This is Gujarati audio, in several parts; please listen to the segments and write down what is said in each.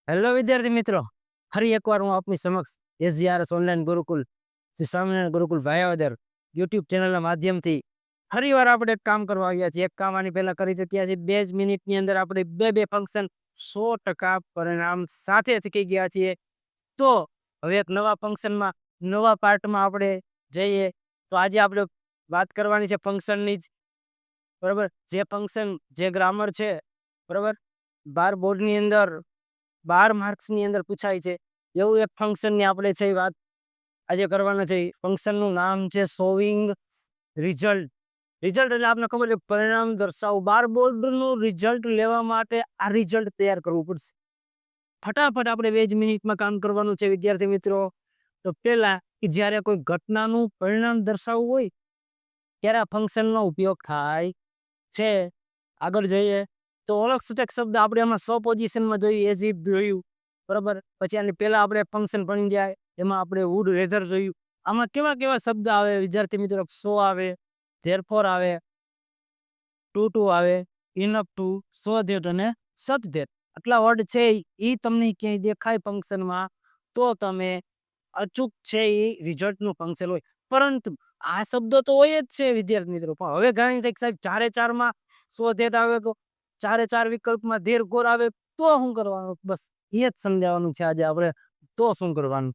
હેલો વિદ્યાર્થી મિત્રો, ફરી એકવાર હું આપની સમક્ષ SGRS online Gurukul Shri Swaminarayan Gurukul Bhayavadar YouTube ચેનલના માધ્યમથી ફરીવાર આપણે એક કામ કરવા આવ્યા છીએ. એક કામ આની પહેલા કરી ચૂક્યા છીએ. 2 જ મિનિટની અંદર આપણે બે ફંક્શન 100% પરિણામ સાથે શીખી ગયા છીએ. તો હવે એક નવા ફંક્શનમાં નવા પાર્ટમાં આપણે જઈએ. તો આજે આપણે વાત કરવાની છે ફંક્શનની જ, બરાબર. જે ફંક્શન જે ગ્રામર છે, બરાબર, 12 બોર્ડની અંદર 12 માર્ક્સની અંદર પૂછાય છે એવું એક ફંક્શનની આપણે છે વાત આજે કરવાના છે. ફંક્શનનું નામ છે શોવિંગ રિઝલ્ટ. રિઝલ્ટ એટલે આપને ખબર છે પરિણામ દર્શાવવું. 12 બોર્ડનું રિઝલ્ટ લેવા માટે આ રિઝલ્ટ તૈયાર કરવું પડશે. ફટાફટ આપણે 2 જ મિનિટમાં કામ કરવાનું છે વિદ્યાર્થી મિત્રો. તો પહેલા કે જ્યારે કોઈ ઘટનાનું પરિણામ દર્શાવવું હોય ત્યારે આ ફંક્શનનો ઉપયોગ થાય છે. આગળ જોઈએ તો ઓળખ સૂચક શબ્દ આપણે આમાં 100 પોઝિશનમાં જોયું, એઝ ઇફ જોયું, બરાબર. પછી આની પહેલા આપણે ફંક્શન ભણી જાય એમાં આપણે વુડ વેધર જોયું. આમાં કેવા કેવા શબ્દ આવે વિદ્યાર્થી મિત્રો? સો આવે, ધેરફોર આવે, ટુ આવે, ઇનફ ટુ, સો ધેટ અને સચ ધેટ. આટલા વર્ડ છે એ તમને ક્યાંય દેખાય ફંક્શનમાં તો તમે અચૂક છે એ રિઝલ્ટનું ફંક્શન હોય. પરંતુ આ શબ્દો તો હોય જ છે વિદ્યાર્થી મિત્રો. પણ હવે ઘણી થાય સાહેબ 4 સો ધેટ આવે તો 4 વિકલ્પમાં ધેર ગોર આવે તો શું કરવાનું? બસ એ જ સમજાવવાનું છે આજે આપણે. તો શું કરવાનું?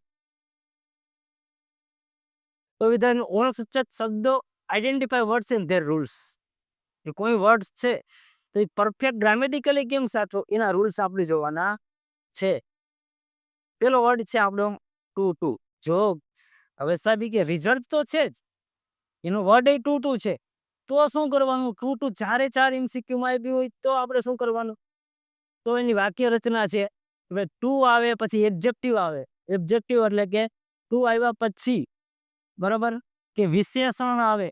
તો વિદ્યાર્થી ઓળખ સૂચક શબ્દો identify words and their rules. એ કોઈ વર્ડ્સ છે તો એ પરફેક્ટ ગ્રામેટિકલી કેમ સાચો એના રૂલ્સ આપણે જોવાના છે. પેલો વર્ડ છે આપણો ટુ. જો હવે સાહેબ કે રિઝલ્ટ તો છે જ, એનો વર્ડ એ ટુ છે, તો શું કરવાનું? ટુ 4 MCQમાં આવ્યું હોય તો આપણે શું કરવાનું? તો એની વાક્ય રચના છે. હવે ટુ આવે પછી એડજેક્ટિવ આવે. એડજેક્ટિવ એટલે કે ટુ આવ્યા પછી, બરાબર, કે વિશેષણ આવે,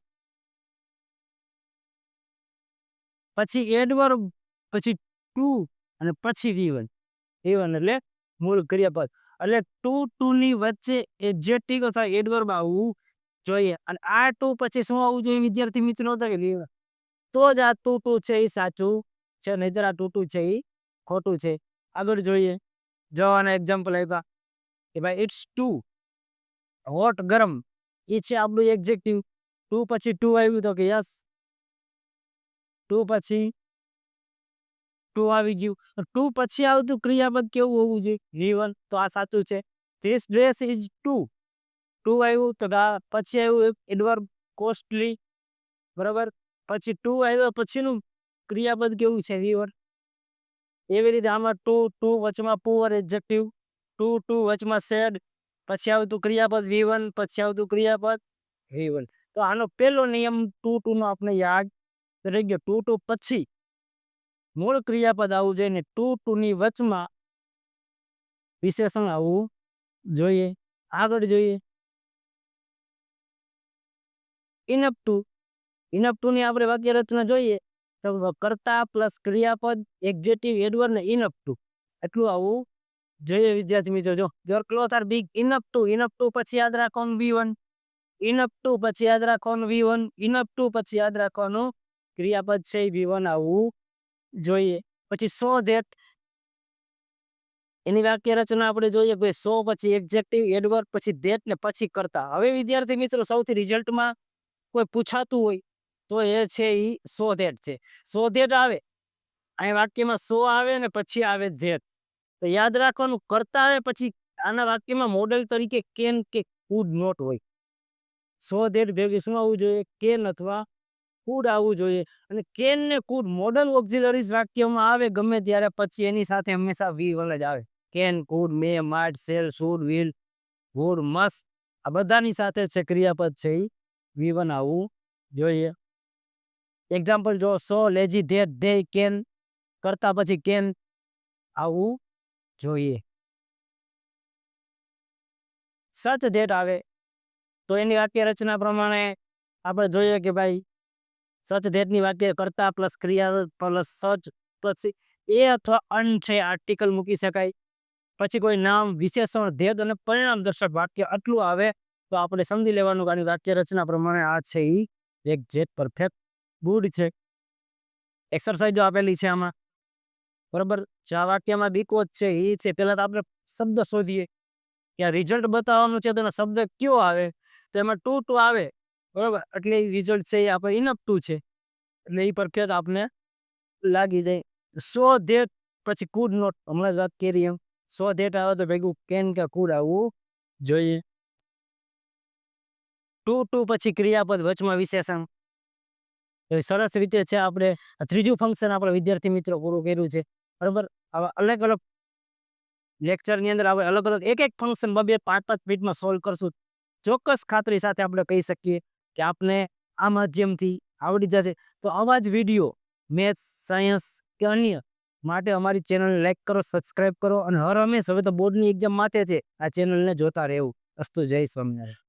પછી એડવર્બ, પછી ટુ અને પછી V1. V1 એટલે મૂળ ક્રિયાપદ. એટલે ટુ ની વચ્ચે એડજેક્ટિવ અથવા એડવર્બ આવવું જોઈએ. અને આ ટુ પછી શું આવવું જોઈએ વિદ્યાર્થી મિત્રો? તો જ આ ટુ છે એ સાચું છે, નહીતર આ ટુ છે એ ખોટું છે. આગળ જોઈએ. જવાના એક્ઝામ્પલ આપ્યા કે ભાઈ ઇટ્સ ટુ હોટ, ગરમ. એ છે આપણું એડજેક્ટિવ. ટુ પછી ટુ આવ્યું તો કે યસ, ટુ પછી ટુ આવી ગયું. ટુ પછી આવતું ક્રિયાપદ કેવું હોવું જોઈએ? V1. તો આ સાચું છે. ધીસ ડ્રેસ ઇઝ ટુ આવ્યું તો પછી આવ્યું એડવર્બ કોસ્ટલી, બરાબર. પછી ટુ આવ્યો પછીનું ક્રિયાપદ કેવું છે? V1. એવી રીતે આમાં ટુ વચમાં પુઅર એડજેક્ટિવ, ટુ વચમાં સેડ, પછી આવતું ક્રિયાપદ V1, પછી આવતું ક્રિયાપદ V1. તો આનો પહેલો નિયમ ટુ નો આપણે યાદ રહી ગયો. ટુ પછી મૂળ ક્રિયાપદ આવવું જોઈએ ને ટુ ની વચમાં વિશેષણ આવવું જોઈએ. આગળ જોઈએ ઇનફ ટુ ની આપણે વાક્ય રચના જોઈએ તો કર્તા પ્લસ ક્રિયાપદ, એડજેક્ટિવ, એડવર્બ ને ઇનફ ટુ એટલું આવું જોઈએ વિદ્યાર્થી મિત્રો. જો your cloth are big. Enough to પછી યાદ રાખવાનું V1. ઇનફ ટુ પછી યાદ રાખવાનું V1. ઇનફ ટુ પછી યાદ રાખવાનું ક્રિયાપદ છે V1 આવવું જોઈએ. પછી સો ધેટ એની વાક્ય રચના આપણે જોઈએ. ભાઈ સો પછી એડજેક્ટિવ, એડવર્બ, પછી ધેટ ને પછી કરતા. હવે વિદ્યાર્થી મિત્રો સૌથી રિઝલ્ટમાં કોઈ પૂછાતું હોય તો એ છે એ સો ધેટ છે. સો ધેટ આવે અહીં વાક્યમાં, સો આવે ને પછી આવે ધેટ. તો યાદ રાખવાનું કરતા આવે પછી આના વાક્યમાં મોડેલ તરીકે કેન કે કુડ નોટ હોય. સો ધેટ ભેગી શું આવવું જોઈએ? કેન અથવા કુડ આવવું જોઈએ. અને કેન ને કુડ મોડલ ઓક્ઝિલરીઝ વાક્યમાં આવે ગમે ત્યારે પછી એની સાથે હંમેશા V1 જ આવે. Can, could, may, might, shall, should, will, would, must આ બધાની સાથે છે ક્રિયાપદ છે એ V1 આવવું જોઈએ. એક્ઝામ્પલ જો સો લેઝી ધેટ ધે કેન, કરતા પછી કેન આવવું જોઈએ. સચ ધેટ આવે તો એની વાક્ય રચના પ્રમાણે આપણે જોઈએ કે ભાઈ સચ ધેટની વાક્ય કરતા પ્લસ ક્રિયા પ્લસ સચ પછી એ અથવા અન છે આર્ટિકલ મૂકી શકાય. પછી કોઈ નામ, વિશેષણ, ધેટ અને પરિણામ દર્શક વાક્ય આટલું આવે તો આપણે સમજી લેવાનું કે વાક્ય રચના પ્રમાણે આ છે એ એક્ઝેક્ટ પરફેક્ટ ગુડ છે. એક્સરસાઇઝ આપેલી છે આમાં બરાબર. જે આ વાક્યમાં બીકો છે એ છે, પેલા તો આપણે શબ્દ શોધીએ કે આ રિઝલ્ટ બતાવવાનું છે તો એનો શબ્દ કયો આવે, તો એમાં ટુ આવે. બરાબર, એટલે એ રિઝલ્ટ છે એ આપણે ઇનફ ટુ છે, એટલે એ પરફેક્ટ આપને લાગી જાય. સો ધેટ પછી કુડ નોટ, હમણાં જ વાત કરી એમ સો ધેટ આવે તો ભેગું કેન કે કુડ આવવું જોઈએ. ટુ પછી ક્રિયાપદ વચમાં વિશેષણ. સરસ રીતે છે આપણે ત્રીજું ફંક્શન આપણે વિદ્યાર્થી મિત્રો પૂરું કર્યું છે. બરાબર, આવા અલગ અલગ લેક્ચરની અંદર આપણે અલગ અલગ એક ફંક્શન 2-5 મિનિટમાં સોલ્વ કરશું. ચોક્કસ ખાતરી સાથે આપણે કહી શકીએ કે આપને આ માધ્યમથી આવડી જશે. તો આવા જ વિડીયો મેથ્સ, સાયન્સ કે અન્ય માટે અમારી ચેનલને લાઈક કરો, સબસ્ક્રાઈબ કરો અને હર હંમેશ, હવે તો બોર્ડની એક્ઝામ માથે છે, આ ચેનલને જોતા રહેવું. અસ્તુ, જય સ્વામિનારાયણ.